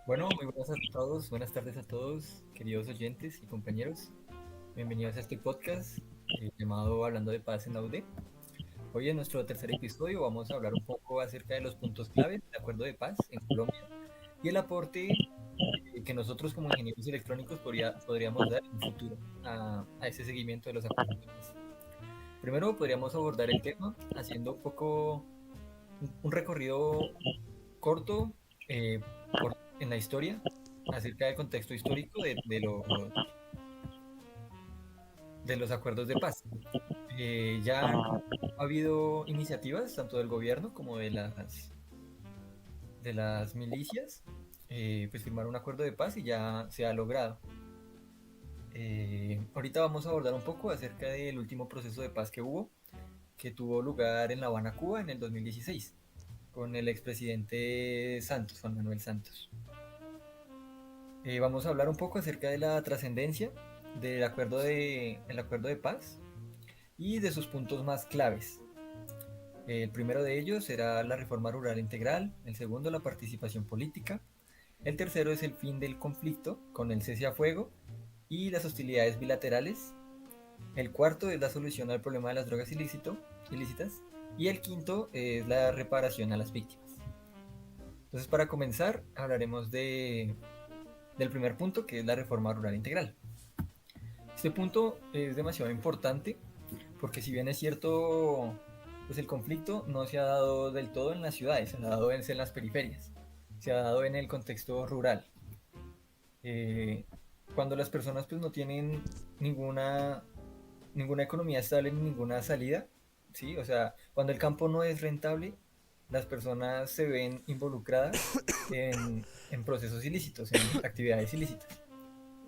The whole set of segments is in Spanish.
Bueno, muy buenas a todos, buenas tardes a todos, queridos oyentes y compañeros. Bienvenidos a este podcast llamado Hablando de Paz en la UD. Hoy en nuestro tercer episodio vamos a hablar un poco acerca de los puntos claves del acuerdo de paz en Colombia y el aporte que nosotros como ingenieros electrónicos podríamos dar en un futuro a ese seguimiento de los acuerdos de paz. Primero podríamos abordar el tema haciendo un poco un recorrido corto eh, en la historia acerca del contexto histórico de los acuerdos de paz. Ya ha habido iniciativas tanto del gobierno como de las milicias, pues firmar un acuerdo de paz y ya se ha logrado. Ahorita vamos a abordar un poco acerca del último proceso de paz que hubo, que tuvo lugar en La Habana, Cuba, en el 2016, con el expresidente Santos, Juan Manuel Santos. Vamos a hablar un poco acerca de la trascendencia el acuerdo de paz y de sus puntos más claves. El primero de ellos será la reforma rural integral, el segundo la participación política, el tercero es el fin del conflicto con el cese a fuego y las hostilidades bilaterales, el cuarto es la solución al problema de las drogas ilícitas y el quinto es la reparación a las víctimas. Entonces, para comenzar, hablaremos del primer punto, que es la reforma rural integral. Este punto es demasiado importante porque si bien es cierto, pues el conflicto no se ha dado del todo en las ciudades, se ha dado en las periferias, se ha dado en el contexto rural. Eh, Cuando las personas pues no tienen ninguna, ninguna economía estable ni ninguna salida, ¿sí? O sea, cuando el campo no es rentable, las personas se ven involucradas en procesos ilícitos, en actividades ilícitas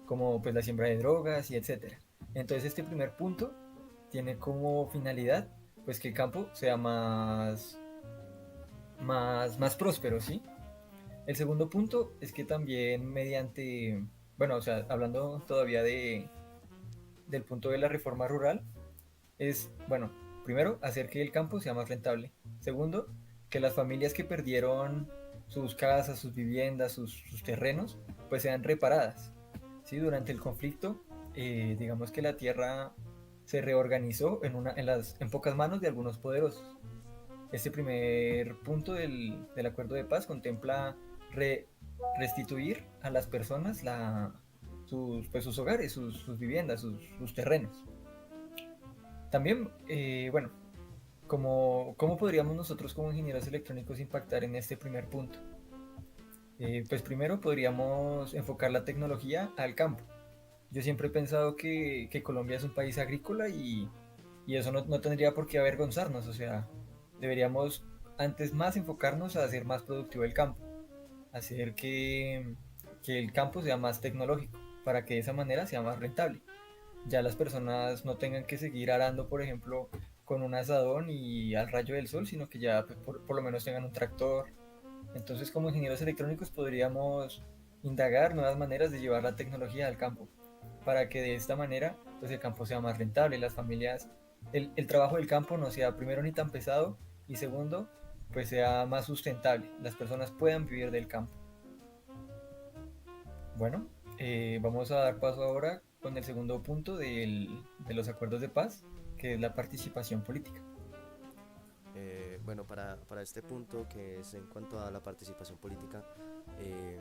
como pues la siembra de drogas y etcétera. Entonces este primer punto tiene como finalidad pues que el campo sea más próspero, ¿sí? El segundo punto es que también mediante, bueno, o sea, hablando todavía del punto de la reforma rural, es, bueno, primero, hacer que el campo sea más rentable. Segundo, que las familias que perdieron sus casas, sus viviendas, sus terrenos, pues sean reparadas. ¿Sí? Durante el conflicto, digamos que la tierra se reorganizó en pocas manos de algunos poderosos. Este primer punto del acuerdo de paz contempla re- restituir a las personas pues sus hogares, sus viviendas, sus terrenos. También, bueno, ¿cómo podríamos nosotros como ingenieros electrónicos impactar en este primer punto? Pues primero podríamos enfocar la tecnología al campo. Yo siempre he pensado que Colombia es un país agrícola y eso no tendría por qué avergonzarnos, o sea, deberíamos antes más enfocarnos a hacer más productivo el campo, hacer que el campo sea más tecnológico, para que de esa manera sea más rentable. Ya las personas no tengan que seguir arando, por ejemplo, con un asadón y al rayo del sol, sino que ya pues, por lo menos tengan un tractor. Entonces, como ingenieros electrónicos podríamos indagar nuevas maneras de llevar la tecnología al campo, para que de esta manera pues el campo sea más rentable, las familias, el trabajo del campo no sea primero ni tan pesado y segundo, pues sea más sustentable, las personas puedan vivir del campo. Bueno, vamos a dar paso ahora con el segundo punto de los acuerdos de paz, que es la participación política. Bueno, para este punto, que es en cuanto a la participación política, eh,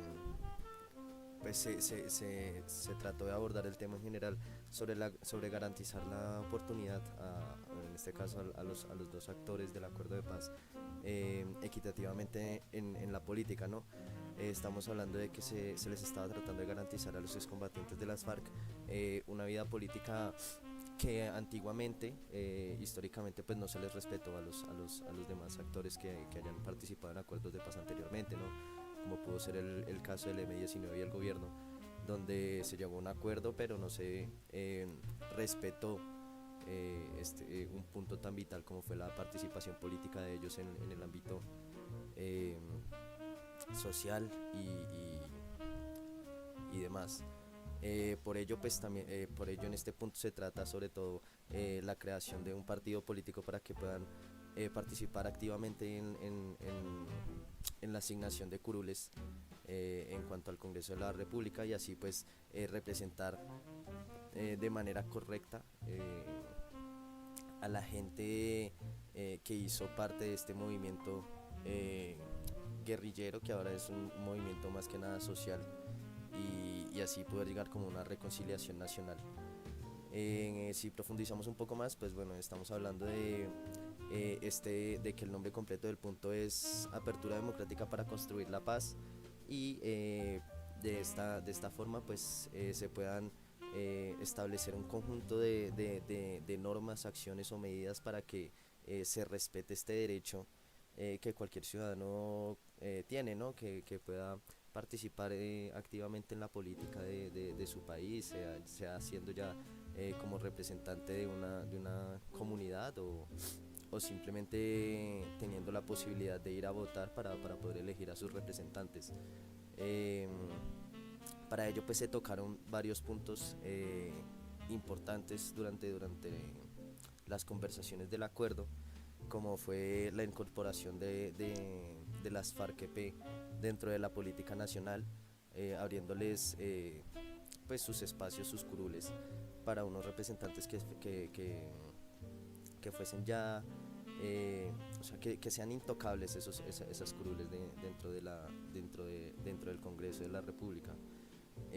pues se trató de abordar el tema en general sobre garantizar la oportunidad, en este caso a los dos actores del acuerdo de paz, equitativamente en la política, ¿no? Estamos hablando de que se les estaba tratando de garantizar a los excombatientes de las FARC una vida política que antiguamente, históricamente, pues no se les respetó a los demás actores que hayan participado en acuerdos de paz anteriormente, ¿no? Como pudo ser el caso del M-19 y el gobierno, donde se llegó a un acuerdo pero no se respetó un punto tan vital como fue la participación política de ellos en el ámbito eh, social y demás. Por ello, pues también, por ello en este punto se trata sobre todo la creación de un partido político para que puedan participar activamente en la asignación de curules en cuanto al Congreso de la República y así pues representar de manera correcta a la gente que hizo parte de este movimiento guerrillero, que ahora es un movimiento más que nada social, y así poder llegar como una reconciliación nacional. Si profundizamos un poco más, pues bueno, estamos hablando de que el nombre completo del punto es Apertura Democrática para Construir la Paz, y de esta forma pues se puedan establecer un conjunto de normas, acciones o medidas para que se respete este derecho que cualquier ciudadano tiene, ¿no? Que pueda participar activamente en la política de su país, sea siendo ya como representante de una comunidad o simplemente teniendo la posibilidad de ir a votar para poder elegir a sus representantes. Eh, para ello pues se tocaron varios puntos importantes durante las conversaciones del acuerdo, como fue la incorporación de las FARC-EP dentro de la política nacional, abriéndoles pues sus espacios, sus curules, para unos representantes que fuesen ya, o sea, que sean intocables esas curules dentro del Congreso de la República. O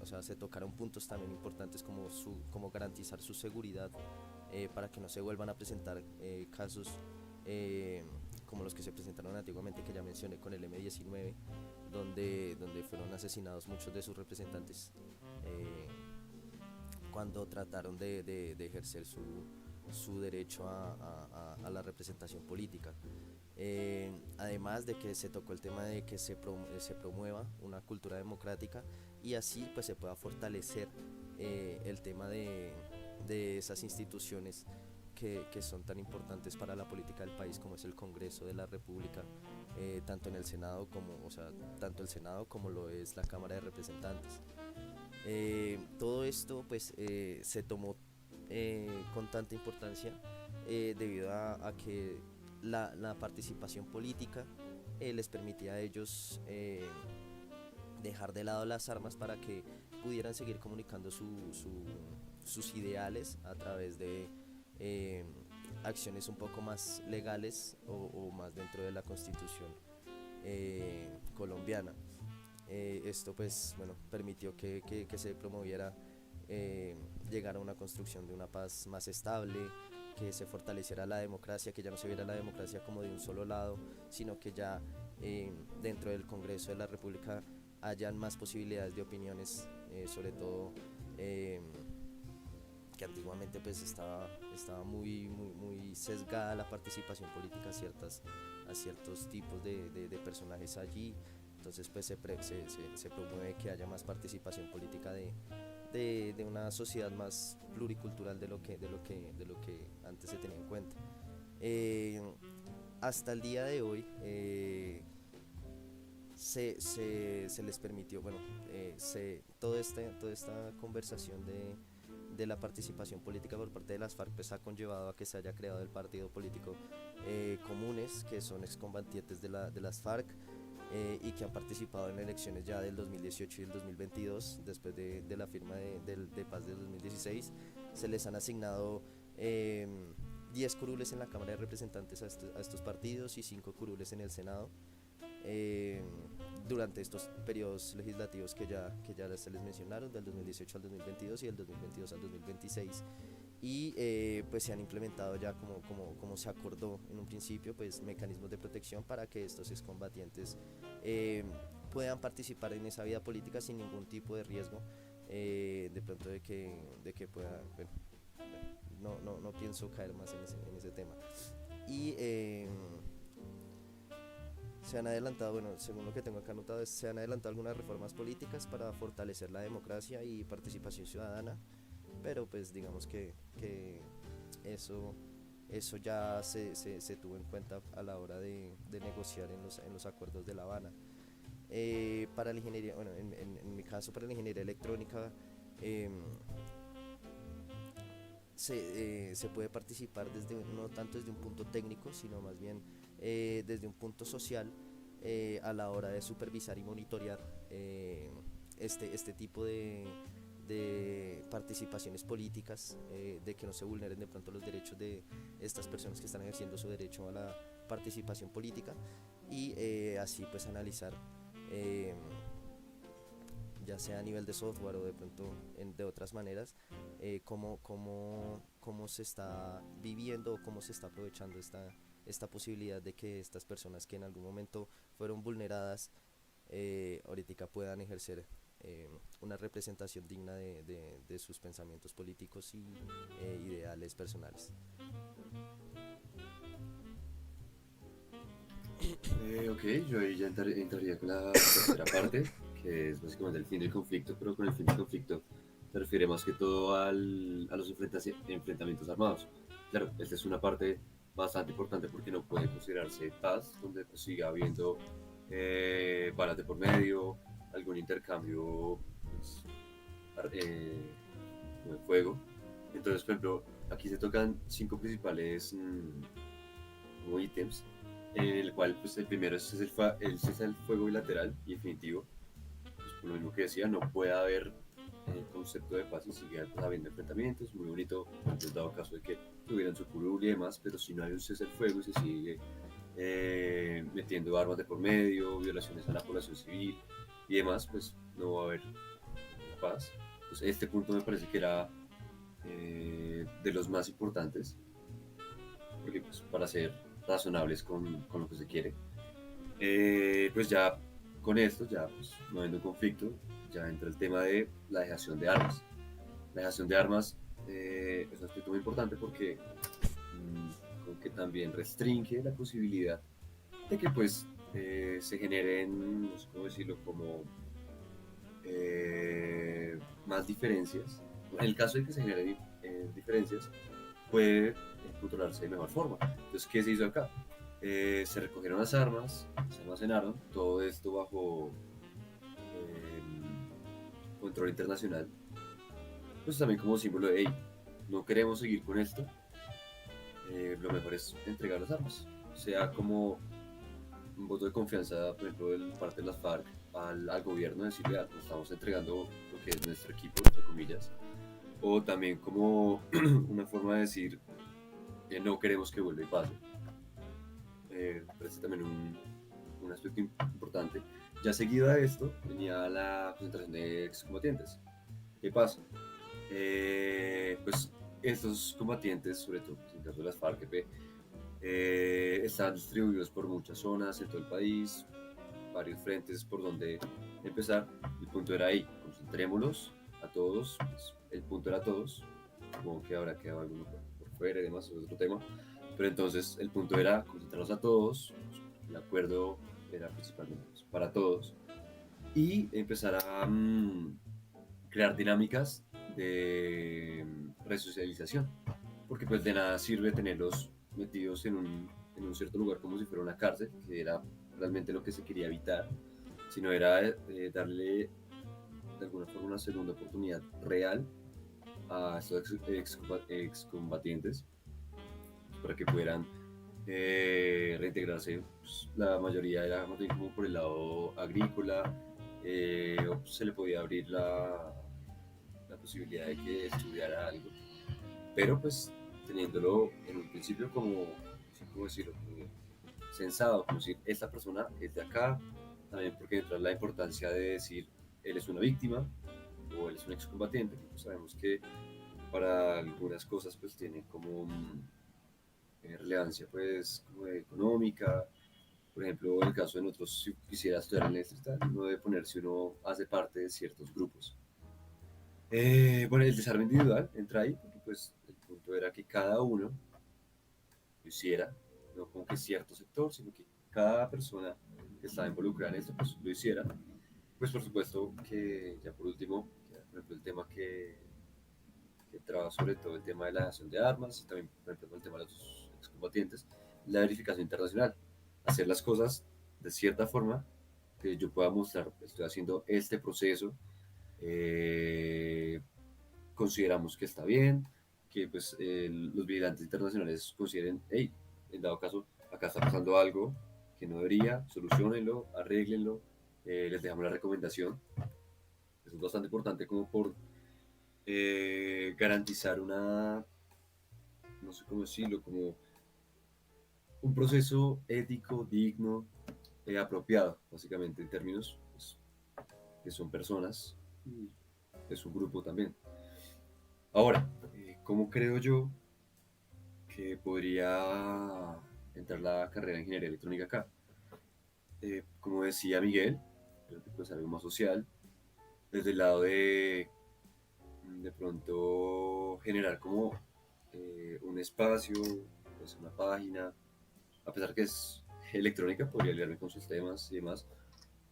sea, se tocaron puntos también importantes como garantizar su seguridad para que no se vuelvan a presentar casos como los que se presentaron antiguamente, que ya mencioné con el M-19, donde fueron asesinados muchos de sus representantes cuando trataron de ejercer su derecho a la representación política. Además de que se tocó el tema de que se promueva una cultura democrática y así pues se pueda fortalecer el tema de esas instituciones que son tan importantes para la política del país, como es el Congreso de la República, tanto en el Senado tanto el Senado como lo es la Cámara de Representantes. Todo esto pues se tomó con tanta importancia debido a que la participación política les permitía a ellos dejar de lado las armas para que pudieran seguir comunicando sus ideales a través de acciones un poco más legales o más dentro de la Constitución colombiana. Esto pues bueno permitió que se promoviera llegar a una construcción de una paz más estable, que se fortaleciera la democracia, que ya no se viera la democracia como de un solo lado, sino que ya dentro del Congreso de la República hayan más posibilidades de opiniones, sobre todo que antiguamente pues estaba muy sesgada la participación política a ciertos tipos de personajes allí. Entonces pues se promueve que haya más participación política de una sociedad más pluricultural de lo que antes se tenía en cuenta. Hasta el día de hoy se les permitió, bueno, toda esta conversación de la participación política por parte de las FARC pues ha conllevado a que se haya creado el partido político Comunes, que son excombatientes de las FARC, y que han participado en elecciones ya del 2018 y el 2022, después de la firma de paz del 2016. Se les han asignado 10 curules en la Cámara de Representantes a estos partidos y 5 curules en el Senado durante estos periodos legislativos que ya se les mencionaron, del 2018 al 2022 y del 2022 al 2026. Y pues se han implementado ya como se acordó en un principio, pues mecanismos de protección para que estos excombatientes puedan participar en esa vida política sin ningún tipo de riesgo, de pronto de que pueda, bueno, no pienso caer más en ese tema. Y se han adelantado, bueno, según lo que tengo acá anotado, se han adelantado algunas reformas políticas para fortalecer la democracia y participación ciudadana, pero pues digamos que eso ya se tuvo en cuenta a la hora de negociar en los acuerdos de La Habana. Para la ingeniería, bueno, en mi caso para la ingeniería electrónica, se puede participar no tanto desde un punto técnico, sino más bien desde un punto social, a la hora de supervisar y monitorear este tipo de participaciones políticas, de que no se vulneren de pronto los derechos de estas personas que están ejerciendo su derecho a la participación política, y así pues analizar, eh, ya sea a nivel de software o de pronto de otras maneras, cómo se está viviendo o cómo se está aprovechando esta posibilidad de que estas personas que en algún momento fueron vulneradas, ahorita puedan ejercer una representación digna de sus pensamientos políticos y ideales personales. Ok, yo ahí ya entraría con la tercera parte, que es básicamente el fin del conflicto, pero con el fin del conflicto se refiere más que todo a los enfrentamientos armados. Claro, esta es una parte bastante importante porque no puede considerarse paz, donde pues, siga habiendo balas de por medio, algún intercambio pues, de fuego. Entonces, por ejemplo, aquí se tocan cinco principales como ítems, en el cual pues, el primero es el cese el fuego bilateral y definitivo. Pues, por lo mismo que decía, no puede haber el concepto de paz y sigue pues, habiendo enfrentamientos. Muy bonito, pues, dado caso de que tuvieran su curul y demás, pero si no hay un cese el fuego y se sigue metiendo armas de por medio, violaciones a la población civil y demás, pues no va a haber paz. Pues este punto me parece que era de los más importantes, porque pues, para ser razonables con lo que se quiere. Pues ya con esto, ya pues, no habiendo conflicto, ya entra el tema de la dejación de armas. La dejación de armas es un aspecto muy importante porque como que también restringe la posibilidad de que pues se generen, no sé cómo decirlo, como más diferencias. En el caso de que se generen diferencias, puede controlarse de mejor forma. Entonces, ¿qué se hizo acá? Se recogieron las armas, se almacenaron, todo esto bajo control internacional, pues también como símbolo de, hey, no queremos seguir con esto, lo mejor es entregar las armas, sea como un voto de confianza, por ejemplo, de parte de las FARC al gobierno, decirle, ah, nos estamos entregando lo que es nuestro equipo, entre comillas, o también como una forma de decir, no queremos que vuelva y pase. Parece también un aspecto importante. Ya seguido a esto venía la concentración de excombatientes. ¿Qué pasa? Pues estos combatientes, sobre todo pues, en el caso de las FARC-EP, están distribuidos por muchas zonas en todo el país, varios frentes por donde empezar. El punto era ahí, concentrémoslos a todos, pues, el punto era todos, como que ahora quedaba alguno por fuera y demás, es otro tema, pero entonces el punto era concentrarlos a todos, el acuerdo era principalmente pues, para todos, y empezar a crear dinámicas de resocialización, porque pues de nada sirve tenerlos metidos en un cierto lugar como si fuera una cárcel, que era realmente lo que se quería evitar, sino era darle de alguna forma una segunda oportunidad real a estos excombatientes para que puedan reintegrarse. Pues, la mayoría era más bien como por el lado agrícola, o se le podía abrir la posibilidad de que estudiara algo, pero pues teniéndolo en un principio como, ¿cómo decirlo? Como sensado, como decir, esta persona es de acá, también porque entra la importancia de decir, él es una víctima o él es un excombatiente, que pues sabemos que para algunas cosas pues tiene como relevancia pues como económica. Por ejemplo, en el caso de nosotros, si quisiera estudiar en esto, no debe poner si uno hace parte de ciertos grupos. Bueno, el desarme individual entra ahí porque pues el punto era que cada uno lo hiciera, no como que cierto sector, sino que cada persona que estaba involucrada en esto pues lo hiciera. Pues por supuesto que ya por último, ya, por ejemplo, el tema que traba sobre todo el tema de la acción de armas y también por ejemplo el tema de los excombatientes, la verificación internacional, hacer las cosas de cierta forma que yo pueda mostrar, estoy haciendo este proceso, eh, consideramos que está bien, que pues los vigilantes internacionales consideren, hey, en dado caso, acá está pasando algo que no debería, solucionenlo, arréglenlo, les dejamos la recomendación. Eso es bastante importante como por garantizar una, no sé cómo decirlo, como un proceso ético, digno, apropiado, básicamente en términos pues, que son personas y es un grupo también. Ahora, ¿cómo creo yo que podría entrar la carrera de ingeniería electrónica acá? Como decía Miguel, creo que pues algo más social, desde el lado de pronto generar como un espacio, pues una página, a pesar que es electrónica, podría liarme con sus temas y demás,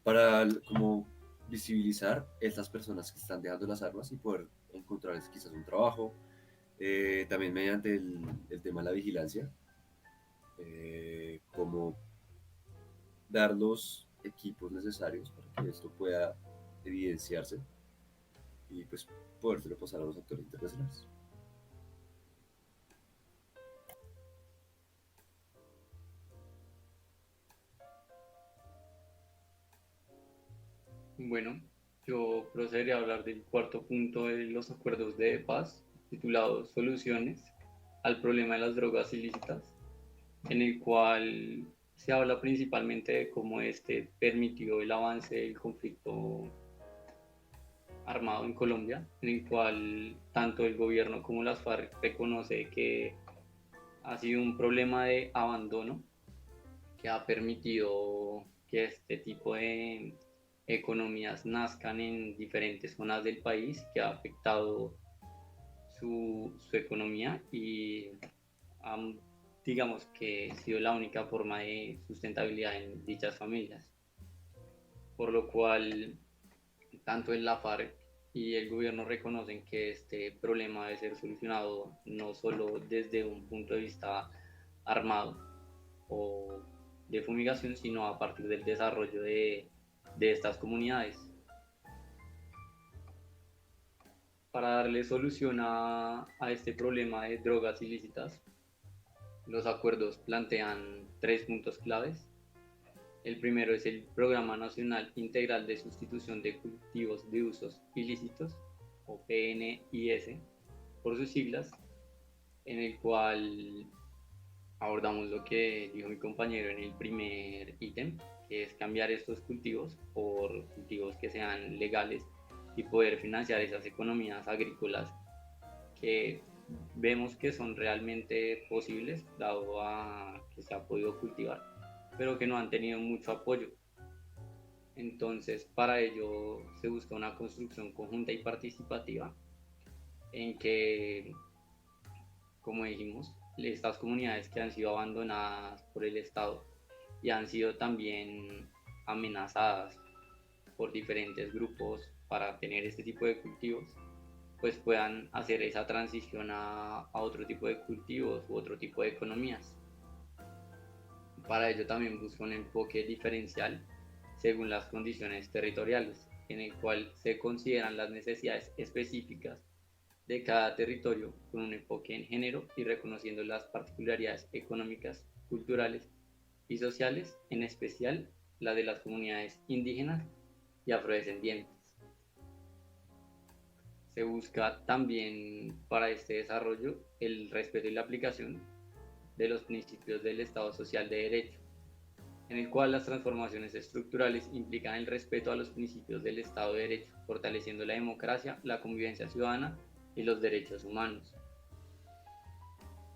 para como visibilizar estas personas que están dejando las armas y poder encontrarles quizás un trabajo, también mediante el tema de la vigilancia, como dar los equipos necesarios para que esto pueda evidenciarse y pues podérselo pasar a los actores internacionales. Bueno, yo procederé a hablar del cuarto punto de los acuerdos de paz, titulado Soluciones al problema de las drogas ilícitas, en el cual se habla principalmente de cómo este permitió el avance del conflicto armado en Colombia, en el cual tanto el gobierno como las FARC reconoce que ha sido un problema de abandono que ha permitido que este tipo de economías nazcan en diferentes zonas del país, que ha afectado su economía y digamos que ha sido la única forma de sustentabilidad en dichas familias. Por lo cual, tanto en la FARC y el gobierno reconocen que este problema debe ser solucionado no solo desde un punto de vista armado o de fumigación, sino a partir del desarrollo de estas comunidades. Para darle solución a este problema de drogas ilícitas, los acuerdos plantean tres puntos claves. El primero es el Programa Nacional Integral de Sustitución de Cultivos de Usos Ilícitos, o PNIS, por sus siglas, en el cual abordamos lo que dijo mi compañero en el primer ítem, que es cambiar estos cultivos por cultivos que sean legales y poder financiar esas economías agrícolas que vemos que son realmente posibles, dado a que se ha podido cultivar, pero que no han tenido mucho apoyo. Entonces, para ello se busca una construcción conjunta y participativa en que, como dijimos, estas comunidades que han sido abandonadas por el Estado y han sido también amenazadas por diferentes grupos para tener este tipo de cultivos, pues puedan hacer esa transición a otro tipo de cultivos u otro tipo de economías. Para ello también busca un enfoque diferencial según las condiciones territoriales, en el cual se consideran las necesidades específicas de cada territorio con un enfoque en género y reconociendo las particularidades económicas, culturales y sociales, en especial la de las comunidades indígenas y afrodescendientes. Se busca también para este desarrollo el respeto y la aplicación de los principios del Estado Social de Derecho, en el cual las transformaciones estructurales implican el respeto a los principios del Estado de Derecho, fortaleciendo la democracia, la convivencia ciudadana y los derechos humanos.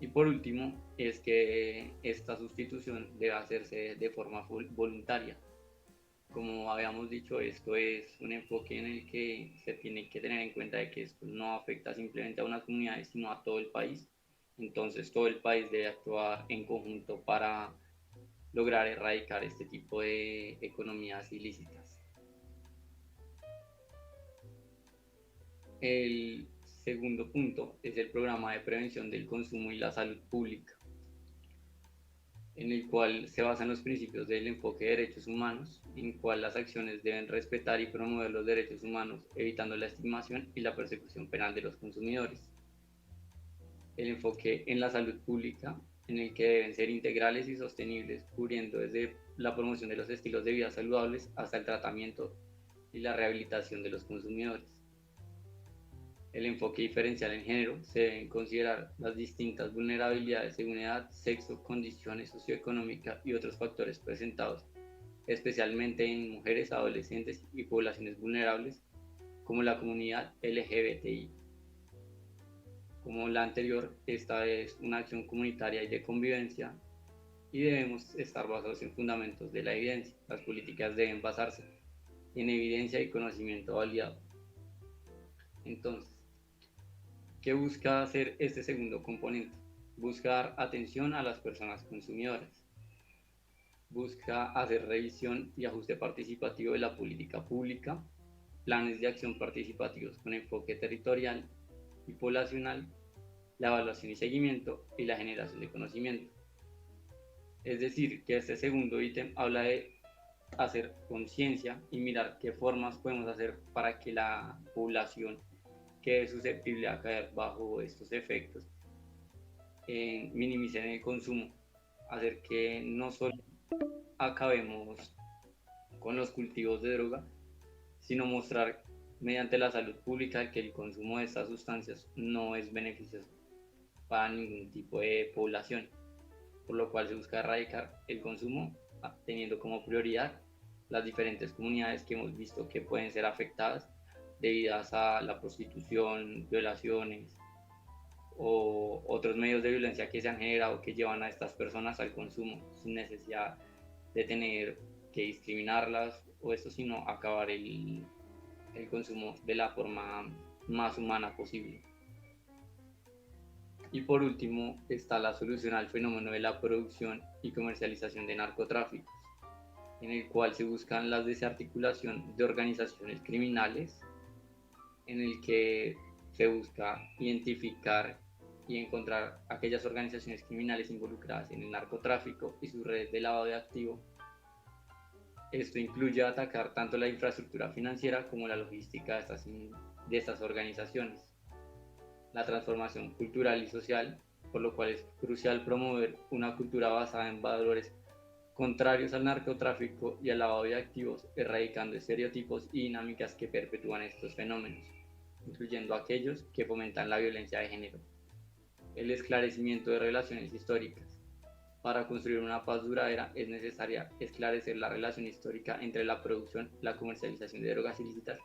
Y por último, es que esta sustitución debe hacerse de forma voluntaria. Como habíamos dicho, esto es un enfoque en el que se tiene que tener en cuenta de que esto no afecta simplemente a unas comunidades, sino a todo el país. Entonces, todo el país debe actuar en conjunto para lograr erradicar este tipo de economías ilícitas. El segundo punto es el programa de prevención del consumo y la salud pública, en el cual se basan los principios del enfoque de derechos humanos, en el cual las acciones deben respetar y promover los derechos humanos, evitando la estigmación y la persecución penal de los consumidores. El enfoque en la salud pública en el que deben ser integrales y sostenibles, cubriendo desde la promoción de los estilos de vida saludables hasta el tratamiento y la rehabilitación de los consumidores. El enfoque diferencial en género se deben considerar las distintas vulnerabilidades según edad, sexo, condiciones socioeconómicas y otros factores presentados, especialmente en mujeres, adolescentes y poblaciones vulnerables, como la comunidad LGBTI. Como la anterior, esta es una acción comunitaria y de convivencia y debemos estar basados en fundamentos de la evidencia. Las políticas deben basarse en evidencia y conocimiento validado. Entonces, ¿qué busca hacer este segundo componente? Buscar atención a las personas consumidoras. Busca hacer revisión y ajuste participativo de la política pública, planes de acción participativos con enfoque territorial y poblacional, la evaluación y seguimiento y la generación de conocimiento. Es decir, que este segundo ítem habla de hacer conciencia y mirar qué formas podemos hacer para que la población que es susceptible a caer bajo estos efectos minimicen el consumo, hacer que no solo acabemos con los cultivos de droga, sino mostrar mediante la salud pública que el consumo de estas sustancias no es beneficioso para ningún tipo de población, por lo cual se busca erradicar el consumo teniendo como prioridad las diferentes comunidades que hemos visto que pueden ser afectadas debidas a la prostitución, violaciones o otros medios de violencia que se han generado que llevan a estas personas al consumo sin necesidad de tener que discriminarlas o esto, sino acabar el consumo de la forma más humana posible. Y por último está la solución al fenómeno de la producción y comercialización de narcotráficos, en el cual se buscan la desarticulación de organizaciones criminales, en el que se busca identificar y encontrar aquellas organizaciones criminales involucradas en el narcotráfico y sus redes de lavado de activos. Esto incluye atacar tanto la infraestructura financiera como la logística de estas organizaciones, la transformación cultural y social, por lo cual es crucial promover una cultura basada en valores contrarios al narcotráfico y al lavado de activos, erradicando estereotipos y dinámicas que perpetúan estos fenómenos, incluyendo aquellos que fomentan la violencia de género. El esclarecimiento de relaciones históricas. Para construir una paz duradera es necesaria esclarecer la relación histórica entre la producción, la comercialización de drogas ilícitas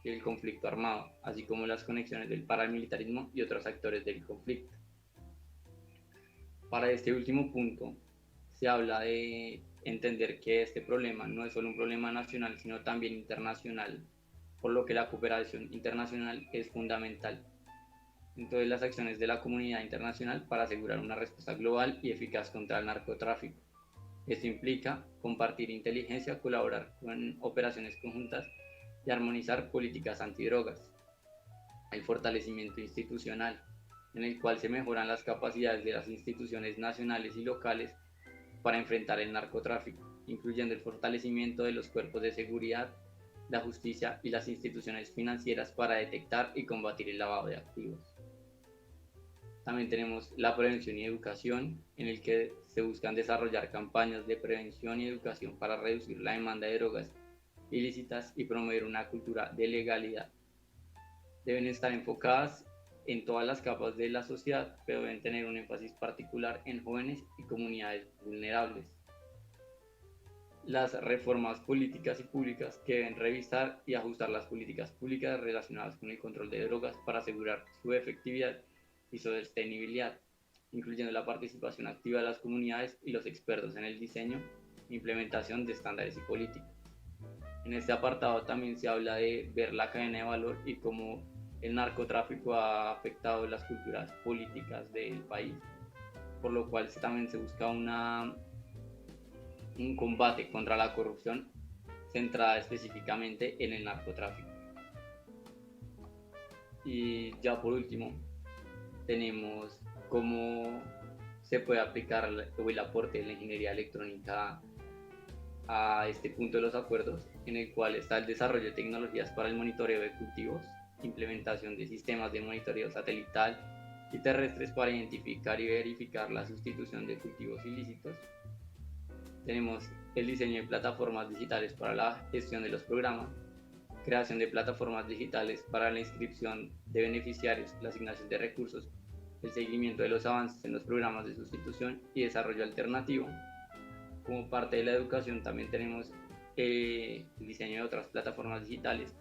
y el conflicto armado, así como las conexiones del paramilitarismo y otros actores del conflicto. Para este último punto, se habla de entender que este problema no es solo un problema nacional, sino también internacional, por lo que la cooperación internacional es fundamental en todas las acciones de la comunidad internacional para asegurar una respuesta global y eficaz contra el narcotráfico. Esto implica compartir inteligencia, colaborar con operaciones conjuntas y armonizar políticas antidrogas. El fortalecimiento institucional, en el cual se mejoran las capacidades de las instituciones nacionales y locales para enfrentar el narcotráfico, incluyendo el fortalecimiento de los cuerpos de seguridad, la justicia y las instituciones financieras para detectar y combatir el lavado de activos. También tenemos la prevención y educación, en el que se buscan desarrollar campañas de prevención y educación para reducir la demanda de drogas ilícitas y promover una cultura de legalidad. Deben estar enfocadas en todas las capas de la sociedad, pero deben tener un énfasis particular en jóvenes y comunidades vulnerables. Las reformas políticas y públicas que deben revisar y ajustar las políticas públicas relacionadas con el control de drogas para asegurar su efectividad y sostenibilidad, incluyendo la participación activa de las comunidades y los expertos en el diseño e implementación de estándares y políticas. En este apartado también se habla de ver la cadena de valor y cómo el narcotráfico ha afectado las culturas políticas del país, por lo cual también se busca un combate contra la corrupción centrada específicamente en el narcotráfico. Y ya por último, tenemos cómo se puede aplicar el aporte de la ingeniería electrónica a este punto de los acuerdos, en el cual está el desarrollo de tecnologías para el monitoreo de cultivos, implementación de sistemas de monitoreo satelital y terrestres para identificar y verificar la sustitución de cultivos ilícitos. Tenemos el diseño de plataformas digitales para la gestión de los programas, creación de plataformas digitales para la inscripción de beneficiarios, la asignación de recursos, el seguimiento de los avances en los programas de sustitución y desarrollo alternativo. Como parte de la educación también tenemos el diseño de otras plataformas digitales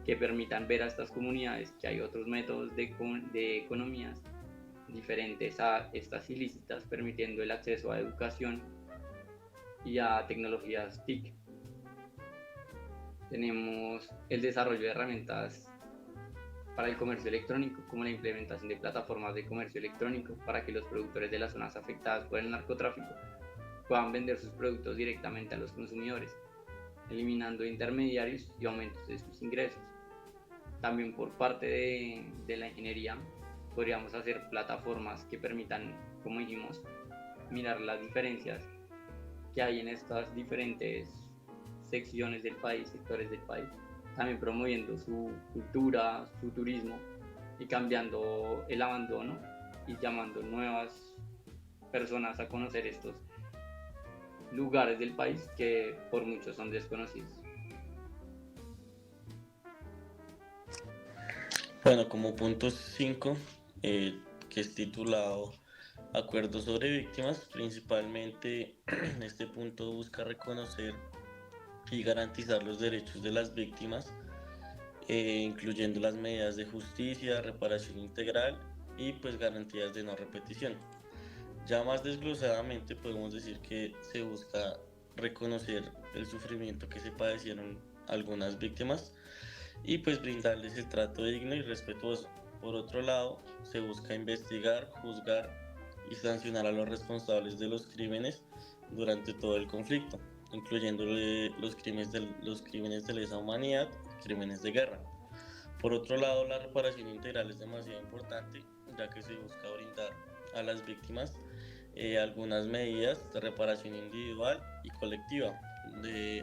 que permitan ver a estas comunidades que hay otros métodos de economías diferentes a estas ilícitas, permitiendo el acceso a educación y a tecnologías TIC. Tenemos el desarrollo de herramientas para el comercio electrónico, como la implementación de plataformas de comercio electrónico para que los productores de las zonas afectadas por el narcotráfico puedan vender sus productos directamente a los consumidores, eliminando intermediarios y aumentos de sus ingresos. También por parte de la ingeniería podríamos hacer plataformas que permitan, como dijimos, mirar las diferencias que hay en estas diferentes secciones del país, sectores del país, también promoviendo su cultura, su turismo y cambiando el abandono y llamando nuevas personas a conocer estos lugares del país que por muchos son desconocidos. Bueno, como punto 5, que es titulado Acuerdos sobre víctimas, principalmente este punto busca reconocer y garantizar los derechos de las víctimas, incluyendo las medidas de justicia, reparación integral y pues garantías de no repetición. Ya más desglosadamente podemos decir que se busca reconocer el sufrimiento que se padecieron algunas víctimas y pues brindarles el trato digno y respetuoso. Por otro lado, se busca investigar, juzgar y sancionar a los responsables de los crímenes durante todo el conflicto, incluyendo los crímenes de lesa humanidad y crímenes de guerra. Por otro lado, la reparación integral es demasiado importante, ya que se busca brindar a las víctimas algunas medidas de reparación individual y colectiva.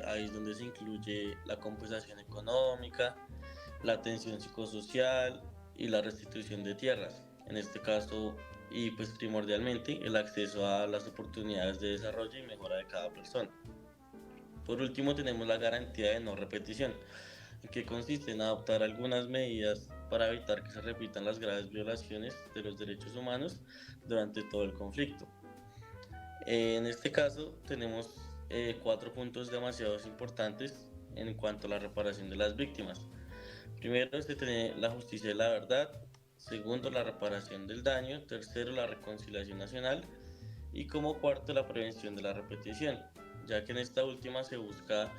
Ahí es donde se incluye la compensación económica, la atención psicosocial y la restitución de tierras, en este caso, y pues primordialmente el acceso a las oportunidades de desarrollo y mejora de cada persona. Por último, tenemos la garantía de no repetición, que consiste en adoptar algunas medidas para evitar que se repitan las graves violaciones de los derechos humanos durante todo el conflicto. En este caso tenemos 4 puntos demasiado importantes en cuanto a la reparación de las víctimas. Primero es tener la justicia y la verdad. Segundo, la reparación del daño. Tercero, la reconciliación nacional. Y como cuarto, la prevención de la repetición, ya que en esta última se busca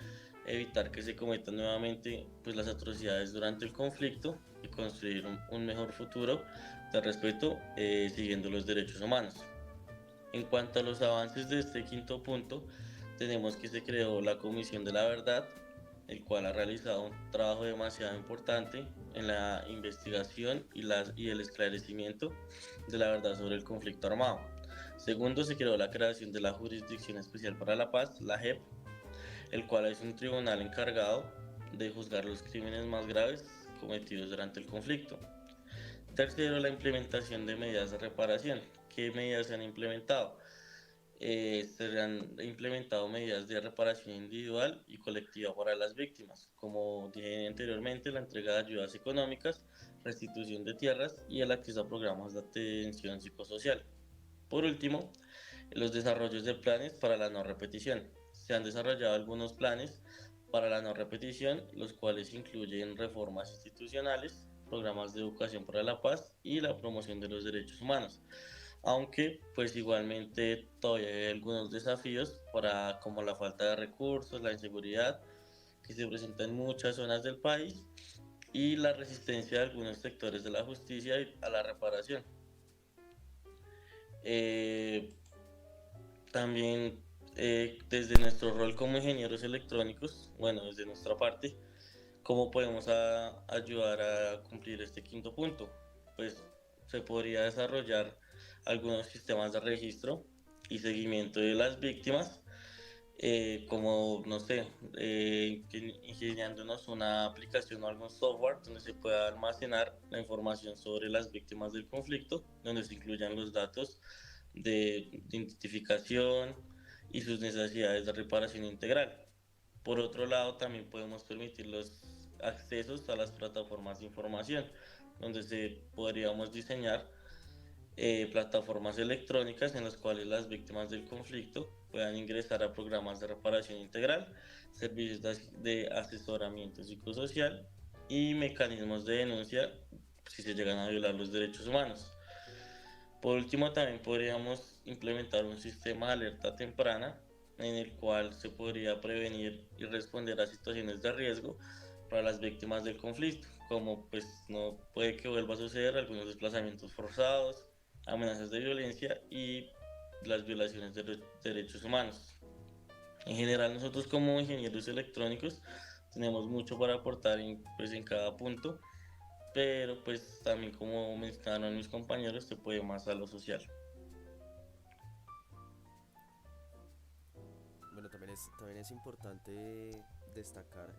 evitar que se cometan nuevamente pues, las atrocidades durante el conflicto y construir un mejor futuro de respeto siguiendo los derechos humanos. En cuanto a los avances de este quinto punto, tenemos que se creó la Comisión de la Verdad, el cual ha realizado un trabajo demasiado importante en la investigación y el esclarecimiento de la verdad sobre el conflicto armado. Segundo, se creó la creación de la Jurisdicción Especial para la Paz, la JEP, el cual es un tribunal encargado de juzgar los crímenes más graves cometidos durante el conflicto. Tercero, la implementación de medidas de reparación. ¿Qué medidas se han implementado? Se han implementado medidas de reparación individual y colectiva para las víctimas, como dije anteriormente, la entrega de ayudas económicas, restitución de tierras y el acceso a programas de atención psicosocial. Por último, los desarrollos de planes para la no repetición. Se han desarrollado algunos planes para la no repetición, los cuales incluyen reformas institucionales, programas de educación para la paz y la promoción de los derechos humanos. Aunque pues igualmente todavía hay algunos desafíos como la falta de recursos, la inseguridad que se presenta en muchas zonas del país y la resistencia de algunos sectores de la justicia a la reparación. También desde nuestro rol como ingenieros electrónicos, bueno, desde nuestra parte, ¿cómo podemos ayudar a cumplir este quinto punto? Pues se podría desarrollar algunos sistemas de registro y seguimiento de las víctimas, como, no sé, ingeniándonos una aplicación o algún software donde se pueda almacenar la información sobre las víctimas del conflicto, donde se incluyan los datos de identificación y sus necesidades de reparación integral. Por otro lado, también podemos permitir los accesos a las plataformas de información, donde podríamos diseñar plataformas electrónicas en las cuales las víctimas del conflicto puedan ingresar a programas de reparación integral, servicios de asesoramiento psicosocial y mecanismos de denuncia si se llegan a violar los derechos humanos. Por último, también podríamos implementar un sistema de alerta temprana en el cual se podría prevenir y responder a situaciones de riesgo para las víctimas del conflicto, como pues no puede que vuelva a suceder algunos desplazamientos forzados, amenazas de violencia y las violaciones de los derechos humanos. En general, nosotros como ingenieros electrónicos tenemos mucho para aportar en cada punto, pero pues también como mencionaron mis compañeros, se puede más a lo social. Bueno, también es importante destacar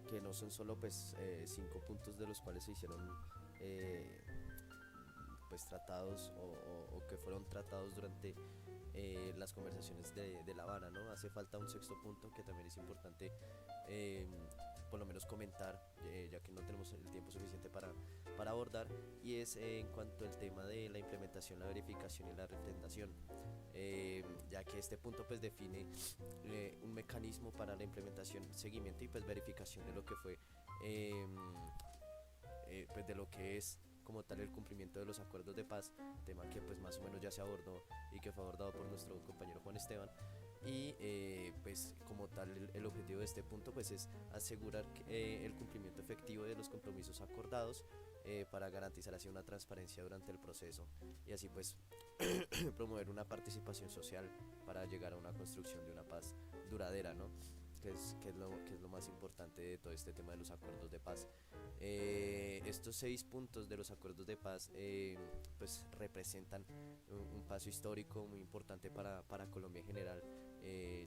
que no son solo pues 5 puntos de los cuales se hicieron eh, pues tratados o que fueron tratados durante las conversaciones de La Habana, ¿no? Hace falta un sexto punto que también es importante eh, por lo menos comentar, ya que no tenemos el tiempo suficiente para abordar, y es en cuanto al tema de la implementación, la verificación y la refrendación, ya que este punto pues define un mecanismo para la implementación, seguimiento y pues verificación de lo que fue pues de lo que es como tal el cumplimiento de los acuerdos de paz, tema que pues más o menos ya se abordó y que fue abordado por nuestro compañero Juan Esteban. Y pues como tal el objetivo de este punto pues es asegurar el cumplimiento efectivo de los compromisos acordados, para garantizar así una transparencia durante el proceso y así pues promover una participación social para llegar a una construcción de una paz duradera, ¿no? Que es lo más importante de todo este tema de los acuerdos de paz. Estos 6 puntos de los acuerdos de paz pues representan un paso histórico muy importante para Colombia en general,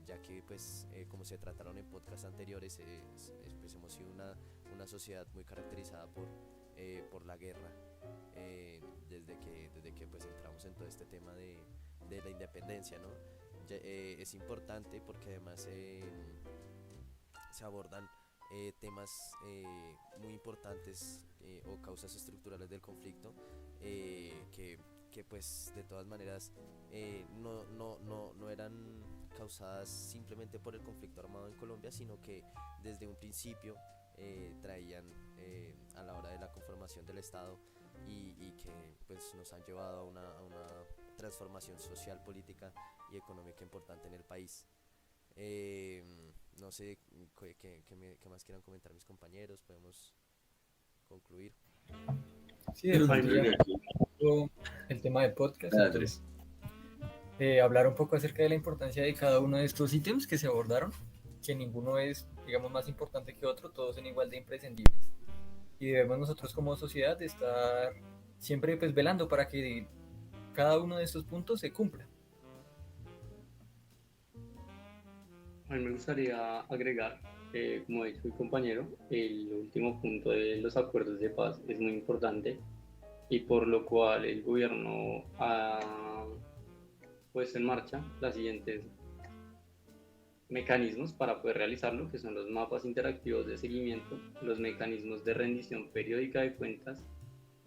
ya que pues como se trataron en podcasts anteriores, pues hemos sido una sociedad muy caracterizada por la guerra, desde que pues entramos en todo este tema de la independencia, ¿no? Es importante porque además se abordan temas muy importantes o causas estructurales del conflicto, que pues de todas maneras no eran causadas simplemente por el conflicto armado en Colombia, sino que desde un principio traían a la hora de la conformación del Estado y que pues nos han llevado a una transformación social, política y económica importante en el país. No sé qué más quieran comentar mis compañeros, podemos concluir. Sí, de pronto Yo ya diría que el tema del podcast, nada, entonces hablar un poco acerca de la importancia de cada uno de estos ítems que se abordaron, que ninguno es, digamos, más importante que otro, todos son igual de imprescindibles. Y debemos nosotros como sociedad estar siempre pues velando para que cada uno de estos puntos se cumpla. A mí me gustaría agregar, como ha dicho mi compañero, el último punto de los acuerdos de paz es muy importante y por lo cual el gobierno ha puesto en marcha los siguientes mecanismos para poder realizarlo, que son los mapas interactivos de seguimiento, los mecanismos de rendición periódica de cuentas,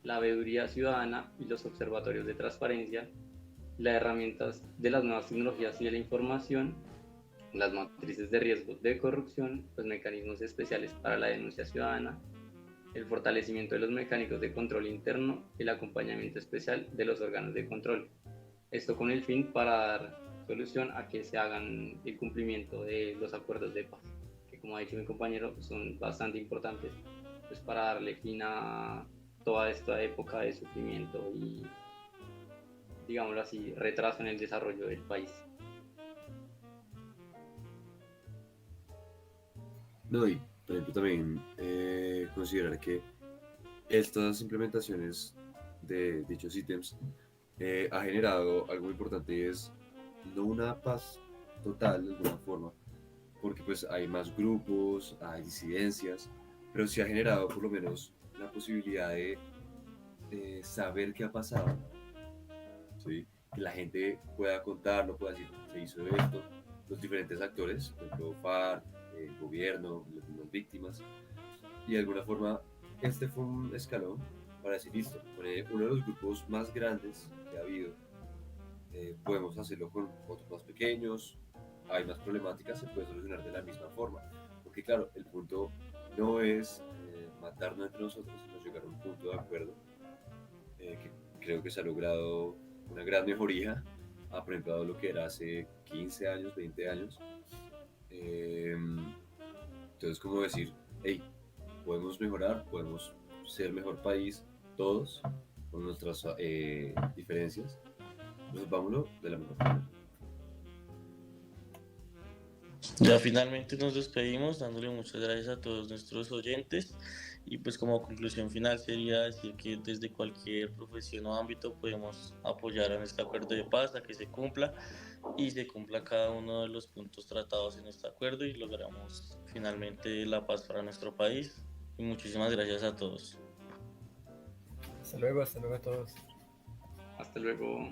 la veeduría ciudadana y los observatorios de transparencia, las herramientas de las nuevas tecnologías y de la información, las matrices de riesgo de corrupción, los mecanismos especiales para la denuncia ciudadana, el fortalecimiento de los mecanismos de control interno y el acompañamiento especial de los órganos de control. Esto con el fin para dar solución a que se hagan el cumplimiento de los acuerdos de paz, que como ha dicho mi compañero son bastante importantes pues, para darle fin a toda esta época de sufrimiento y, digámoslo así, retraso en el desarrollo del país. no, y por ejemplo también considerar que estas implementaciones de dichos ítems ha generado algo muy importante y es no una paz total de alguna forma, porque pues hay más grupos, hay disidencias, pero sí ha generado por lo menos la posibilidad de saber qué ha pasado, ¿sí? Que la gente pueda contarlo, pueda decir, se hizo esto, los diferentes actores, por ejemplo, FARC, el gobierno, las mismas víctimas, y de alguna forma este fue un escalón para decir, listo, con uno de los grupos más grandes que ha habido, podemos hacerlo con otros más pequeños, hay más problemáticas, se puede solucionar de la misma forma, porque claro, el punto no es matarnos entre nosotros, sino llegar a un punto de acuerdo, que creo que se ha logrado una gran mejoría, por ejemplo, a lo que era hace 15 años, 20 años. Eh, entonces, como decir, hey, podemos mejorar, podemos ser mejor país, todos, con nuestras diferencias. Entonces, vámonos de la mejor forma. Ya finalmente nos despedimos dándole muchas gracias a todos nuestros oyentes y pues como conclusión final sería decir que desde cualquier profesión o ámbito podemos apoyar en este acuerdo de paz a que se cumpla y se cumpla cada uno de los puntos tratados en este acuerdo y logramos finalmente la paz para nuestro país y muchísimas gracias a todos. Hasta luego a todos. Hasta luego.